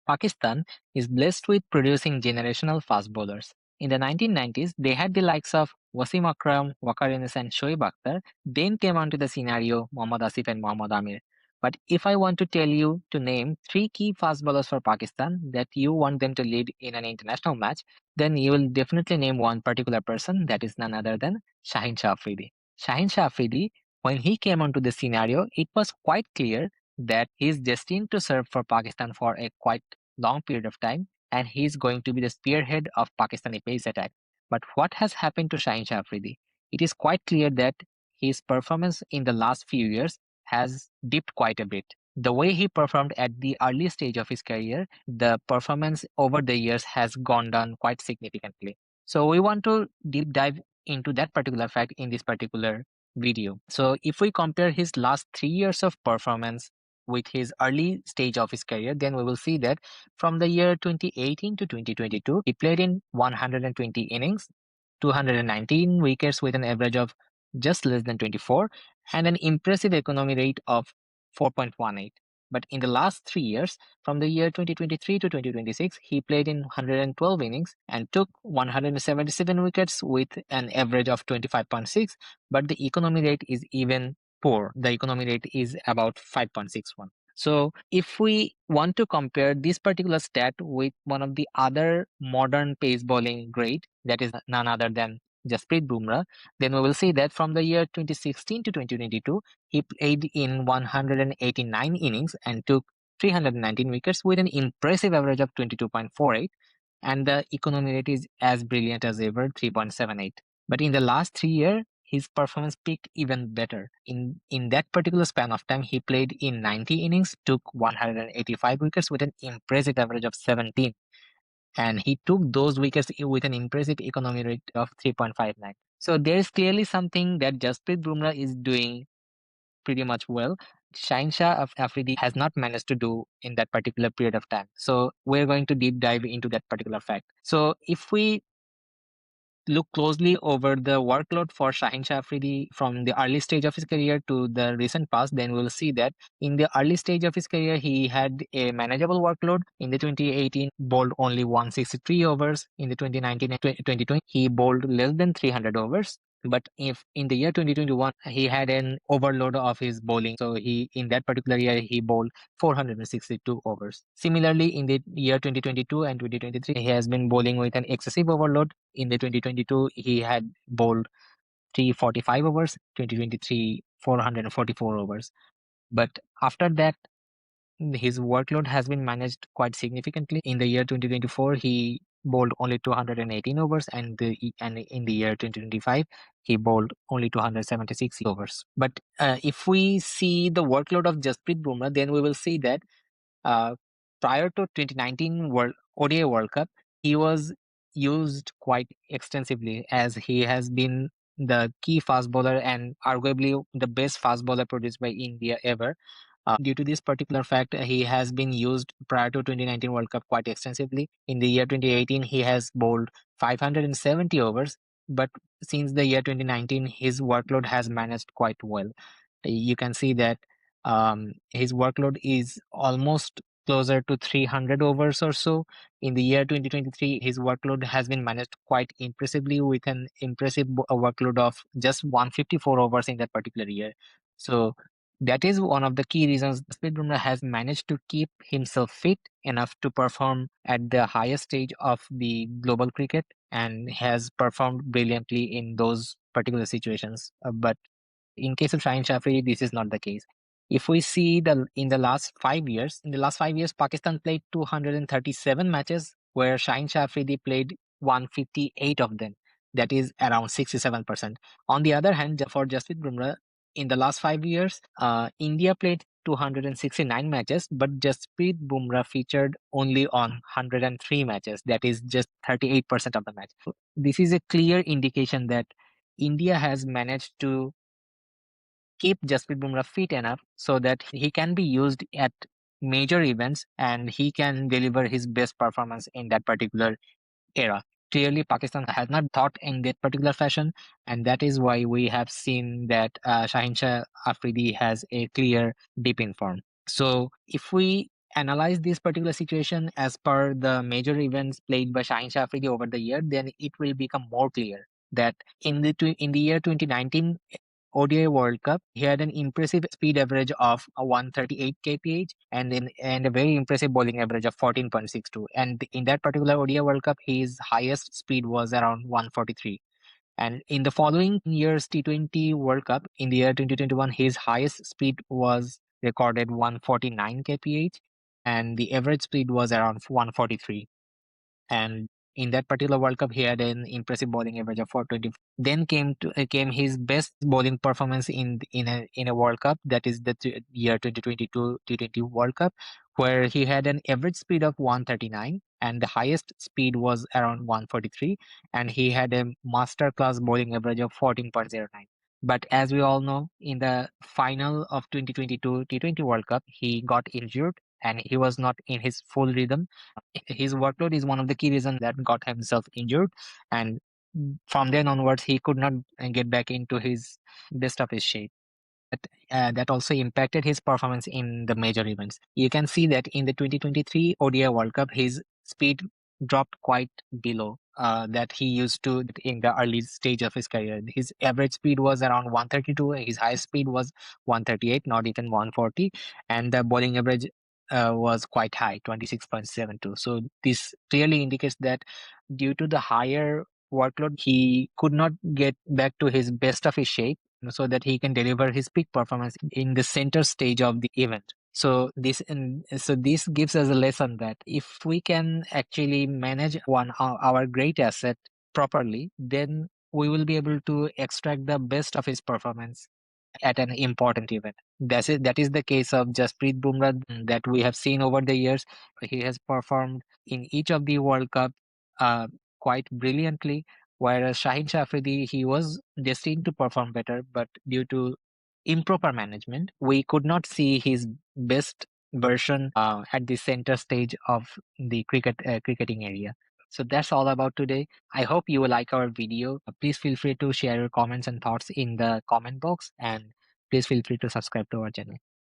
Pakistan is blessed with producing generational fast bowlers. In the 1990s, they had the likes of Wasim Akram, waqaryounis, and shoaibakhtar. Then came onto the scenario mohammadasif and mohammadamir. But if I want to tell you to name three key fast bowlers for Pakistan that you want them to lead in an international match, then you will definitely name one particular person, that is none other than Shaheen Shah Afridi. Shaheen Shah Afridi, when he came onto the scenario, it was quite clear that he is destined to serve for Pakistan for a quite long period of time, and he is going to be the spearhead of Pakistani pace attack. But what has happened to Shaheen Shah Afridi? It is quite clear that his performance in the last few years has dipped quite a bit. The way he performed at the early stage of his career, the performance over the years has gone down quite significantly. So we want to deep dive into that particular fact in this particular video. So if we compare his last 3 years of performance with his early stage of his career, then we will see that from the year 2018 to 2022, he played in 120 innings, 219 wickets with an average of just less than 24, and an impressive economy rate of 4.18. But in the last 3 years, from the year 2023 to 2026, he played in 112 innings and took 177 wickets with an average of 25.6. But the economy rate is even poor. The economy rate is about 5.61. So if we want to compare this particular stat with one of the other modern pace bowling great, that is none other than Jasprit Bumrah, then we will see that from the year 2016 to 2022, he played in 189 innings and took 319 wickets with an impressive average of 22.48, and the economy rate is as brilliant as ever, 3.78. But in the last 3 years, his performance peaked even better. In that particular span of time, he played in 90 innings, took 185 wickets with an impressive average of 17. And he took those wickets with an impressive economy rate of 3.59. So there is clearly something that Jasprit Bumrah is doing pretty much well. Shaheen Shah Afridi has not managed to do in that particular period of time. So we're going to deep dive into that particular fact. So if we look closely over the workload for Shaheen Shah Afridi from the early stage of his career to the recent past, then we'll see that in the early stage of his career, he had a manageable workload. In the 2018, bowled only 163 overs. In the 2019 and 2020, he bowled less than 300 overs. But if in the year 2021, he had an overload of his bowling. So he in that particular year, he bowled 462 overs. Similarly, in the year 2022 and 2023, he has been bowling with an excessive overload. In the 2022, he had bowled 345 overs, 2023, 444 overs. But after that, his workload has been managed quite significantly. In the year 2024, he bowled only 218 overs, and in the year 2025, he bowled only 276 overs. But if we see the workload of Jasprit Bumrah, then we will see that uh, prior to 2019 ODI World Cup, he was used quite extensively as he has been the key fast bowler and arguably the best fast bowler produced by India ever. Due to this particular fact, he has been used prior to 2019 World Cup quite extensively. In the year 2018, he has bowled 570 overs, but since the year 2019, his workload has managed quite well. You can see that his workload is almost closer to 300 overs or so. In the year 2023, his workload has been managed quite impressively with an impressive workload of just 154 overs in that particular year. So that is one of the key reasons Jasprit Bumrah has managed to keep himself fit enough to perform at the highest stage of the global cricket and has performed brilliantly in those particular situations. But in case of Shaheen Shah Afridi, this is not the case. If we see in the last 5 years, Pakistan played 237 matches, where Shaheen Shah Afridi played 158 of them. That is around 67%. On the other hand, for Jasprit Bumrah, in the last 5 years, India played 269 matches, but Jasprit Bumrah featured only on 103 matches. That is just 38% of the match. This is a clear indication that India has managed to keep Jasprit Bumrah fit enough so that he can be used at major events and he can deliver his best performance in that particular era. Clearly, Pakistan has not thought in that particular fashion, and that is why we have seen that Shaheen Shah Afridi has a clear dip in form. So, if we analyze this particular situation as per the major events played by Shaheen Shah Afridi over the year, then it will become more clear that in the year 2019 ODI World Cup, he had an impressive speed average of 138 kph and a very impressive bowling average of 14.62. And in that particular ODI World Cup, his highest speed was around 143. And in the following year's T20 World Cup, in the year 2021, his highest speed was recorded 149 kph, and the average speed was around 143. And in that particular World Cup, he had an impressive bowling average of 420. Then came his best bowling performance in a World Cup, that is the year 2022 T20 World Cup, where he had an average speed of 139 and the highest speed was around 143, and he had a master class bowling average of 14.09. But as we all know, in the final of 2022 T20 World Cup, he got injured and he was not in his full rhythm. His workload is one of the key reasons that got himself injured, and from then onwards he could not get back into his best of his shape. That also impacted his performance in the major events. You can see that in the 2023 ODI World Cup, his speed dropped quite below that he used to in the early stage of his career. His average speed was around 132, his highest speed was 138, not even 140, and the bowling average was quite high, 26.72. So this clearly indicates that due to the higher workload, he could not get back to his best of his shape so that he can deliver his peak performance in the center stage of the event. So this gives us a lesson that if we can actually manage our great asset properly, then we will be able to extract the best of his performance at an important event. That is the case of Jasprit Bumrah that we have seen over the years. He has performed in each of the World Cup uh, quite brilliantly, whereas Shaheen Shah Afridi, he was destined to perform better, but due to improper management, we could not see his best version at the center stage of the cricketing area. So that's all about today. I hope you will like our video. Please feel free to share your comments and thoughts in the comment box, and please feel free to subscribe to our channel.